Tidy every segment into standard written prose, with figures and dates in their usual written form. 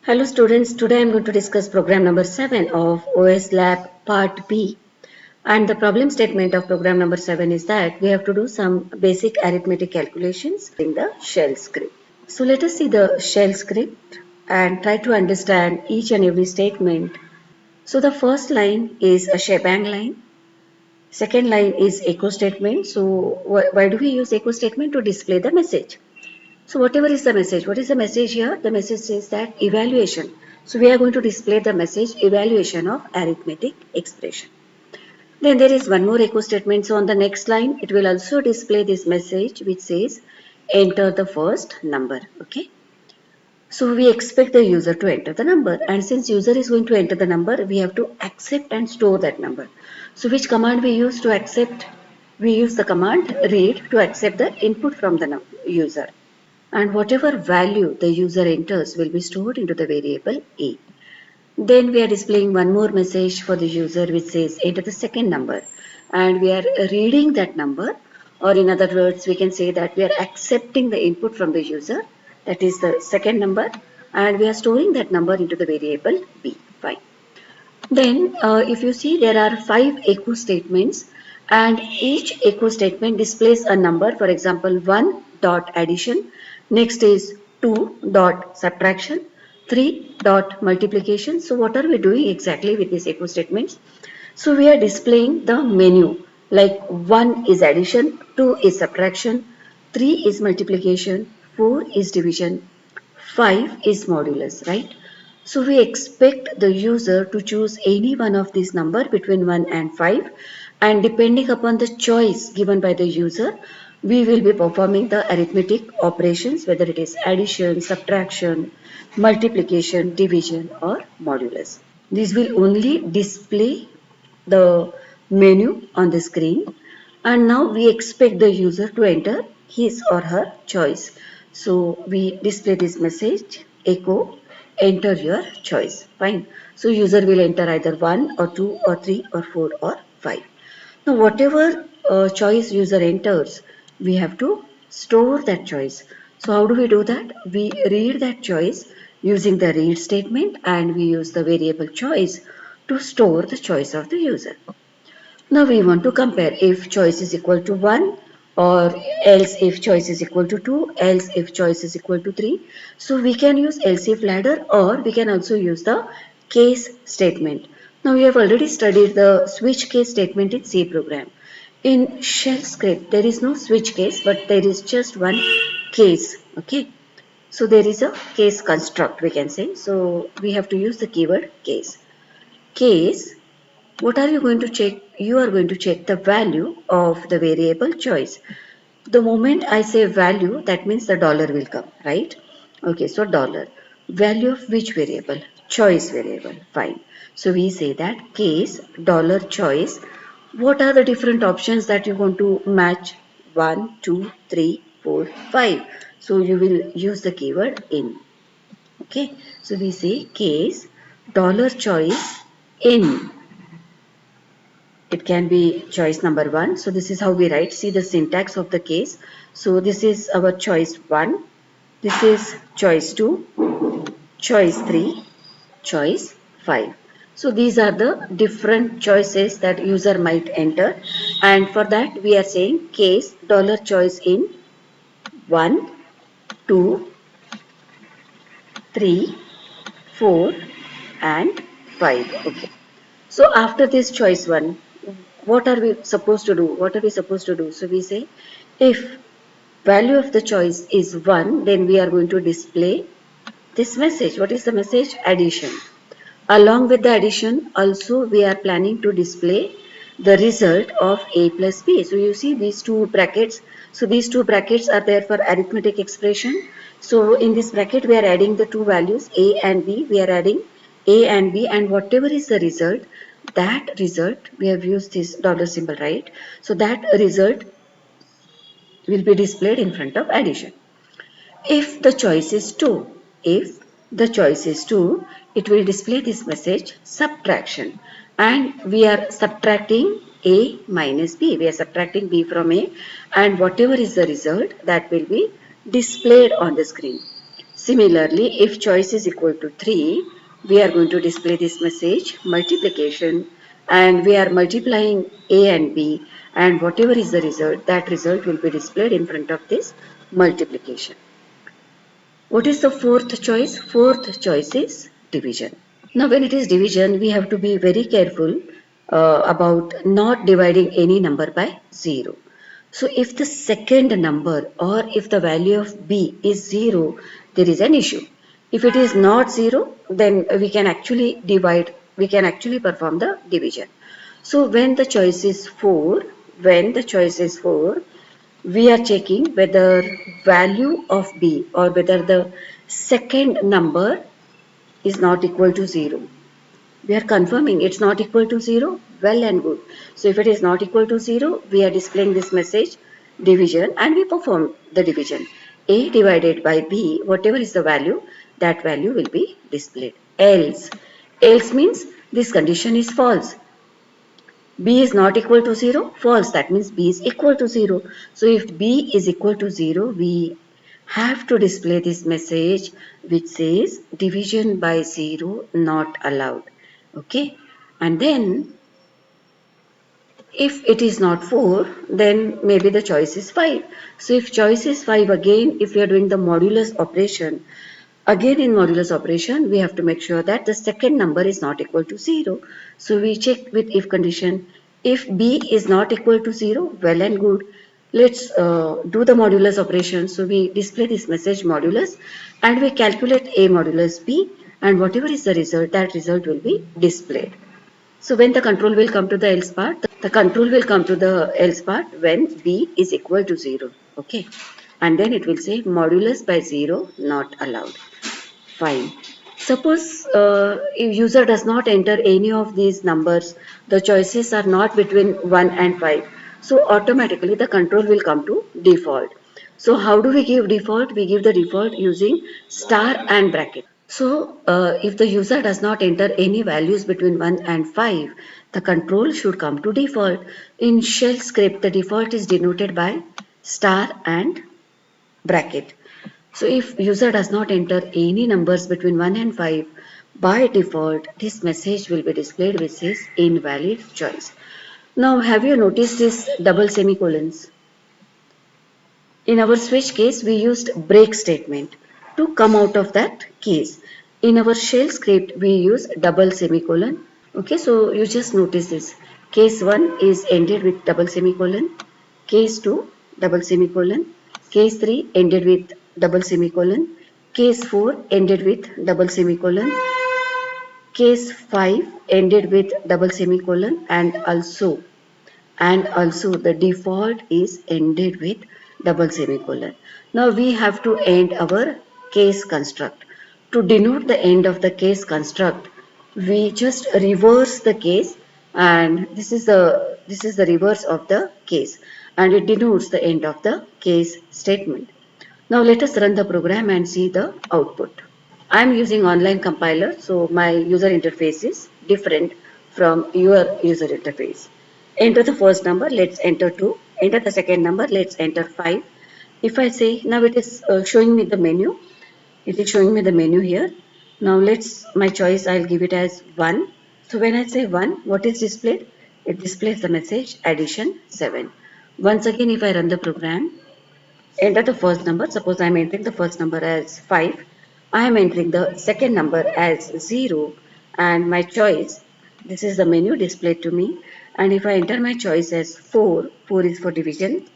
Hello students, today I am going to discuss program number 7 of OS Lab Part B, and the problem statement of program number 7 is that we have to do some basic arithmetic calculations in the shell script. So let us see the shell script and try to understand each and every statement. So the first line is a shebang line. Second line is echo statement. So why do we use echo statement? To display the message. So whatever is the message, what is the message here? The message says that evaluation. So we are going to display the message evaluation of arithmetic expression. Then there is one more echo statement. So on the next line, it will also display this message which says enter the first number. Okay. So we expect the user to enter the number, and since user is going to enter the number, we have to accept and store that number. So which command we use to accept? We use the command read to accept the input from the user, and whatever value the user enters will be stored into the variable A. Then we are displaying one more message for the user which says enter the second number, and we are reading that number, or in other words we can say that we are accepting the input from the user, that is the second number, and we are storing that number into the variable B. Fine. Then if you see, there are 5 echo statements, and each echo statement displays a number. For example, 1 dot addition, next is 2 dot subtraction, 3 dot multiplication. So what are we doing exactly with these echo statements? So we are displaying the menu, like 1 is addition, 2 is subtraction, 3 is multiplication, 4 is division, 5 is modulus, right? So we expect the user to choose any one of these number between 1 and 5, and depending upon the choice given by the user, we will be performing the arithmetic operations, whether it is addition, subtraction, multiplication, division or modulus. These will only display the menu on the screen, and now we expect the user to enter his or her choice. So we display this message echo enter your choice. Fine. So user will enter either 1 or 2 or 3 or 4 or 5. Now whatever choice user enters, we have to store that choice. So how do we do that? We read that choice using the read statement, and we use the variable choice to store the choice of the user. Now we want to compare if choice is equal to 1, or else if choice is equal to 2, else if choice is equal to 3. So we can use else if ladder, or we can also use the case statement. Now we have already studied the switch case statement in C program. In shell script there is no switch case, but there is just one case. Okay. So there is a case construct, we can say. So we have to use the keyword case. Case, what are you going to check? You are going to check the value of the variable choice. The moment I say value, that means the dollar will come, right? Okay, so dollar. Value of which variable? Choice variable. Fine. So we say that case dollar choice. What are the different options that you want to match? 1, 2, 3, 4, 5. So you will use the keyword in. Okay. So we say case dollar choice in. It can be choice number 1. So this is how we write. See the syntax of the case. So this is our choice 1. This is choice 2, choice 3, choice 5. So these are the different choices that user might enter, and for that we are saying case dollar choice in 1, 2, 3, 4 and 5. Okay. So after this choice 1, what are we supposed to do? What are we supposed to do? So we say if value of the choice is 1, then we are going to display this message. What is the message? Addition. Along with the addition, also we are planning to display the result of A plus B. So you see these two brackets. So these two brackets are there for arithmetic expression. So in this bracket we are adding the two values A and B. We are adding A and B, and whatever is the result, that result, we have used this dollar symbol, right? So that result will be displayed in front of addition. If the choice is 2, if the choice is 2, it will display this message subtraction, and we are subtracting A minus B. We are subtracting B from A, and whatever is the result, that will be displayed on the screen. Similarly, if choice is equal to 3, we are going to display this message multiplication, and we are multiplying A and B, and whatever is the result, that result will be displayed in front of this multiplication. What is the fourth choice? Fourth choice is division. Now when it is division, we have to be very careful about not dividing any number by 0. So if the second number or if the value of b is 0, there is an issue. If it is not 0, then we can actually divide, we can actually perform the division. So when the choice is 4, we are checking whether value of b or whether the second number is not equal to 0. We are confirming it's not equal to 0, well and good. So if it is not equal to 0, we are displaying this message division and we perform the division. A divided by B, whatever is the value, that value will be displayed. Else means this condition is false. B is not equal to 0, false. That means B is equal to 0. So if B is equal to 0, we have to display this message which says division by 0 not allowed. Okay, and then if it is not 4, then maybe the choice is 5. So if choice is 5, again if we are doing the modulus operation, again in modulus operation we have to make sure that the second number is not equal to 0. So we check with if condition. If b is not equal to 0, well and good. Let's do the modulus operation. So we display this message modulus and we calculate a modulus b, and whatever is the result, that result will be displayed. So when the control will come to the else part, the control will come to the else part when b is equal to 0. Okay. And then it will say modulus by 0 not allowed. Fine. Suppose if user does not enter any of these numbers, the choices are not between 1 and 5. So automatically the control will come to default. So how do we give default? We give the default using star and bracket. So if the user does not enter any values between 1 and 5, the control should come to default. In shell script, the default is denoted by star and bracket. So if user does not enter any numbers between 1 and 5, by default, this message will be displayed which says invalid choice. Now have you noticed this double semicolons? In our switch case, we used break statement to come out of that case. In our shell script, we use double semicolon. Okay, so you just notice this. Case 1 is ended with double semicolon. Case 2, double semicolon. Case 3 ended with double semicolon. Case 4 ended with double semicolon. Case 5 ended with double semicolon, and also the default is ended with double semicolon. Now we have to end our case construct. To denote the end of the case construct, we just reverse the case, and this is the reverse of the case, and it denotes the end of the case statement. Now let us run the program and see the output. I am using online compiler, so my user interface is different from your user interface. Enter the first number, let's enter 2. Enter the second number, let's enter 5. If I say, now it is showing me the menu. It is showing me the menu here. Now my choice, I'll give it as 1. So when I say 1, what is displayed? It displays the message addition 7. Once again, if I run the program, enter the first number. Suppose I am entering the first number as 5. I am entering the second number as 0, and my choice, this is the menu displayed to me. And if I enter my choice as 4, 4 is for division.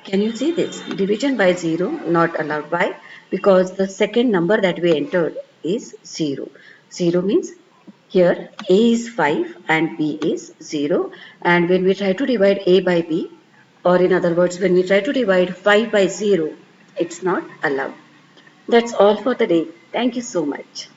Can you see this? Division by 0 not allowed. Why? Because the second number that we entered is 0. 0 means here A is 5 and B is 0. And when we try to divide A by B, or in other words, when we try to divide 5 by 0, it's not allowed. That's all for the day. Thank you so much.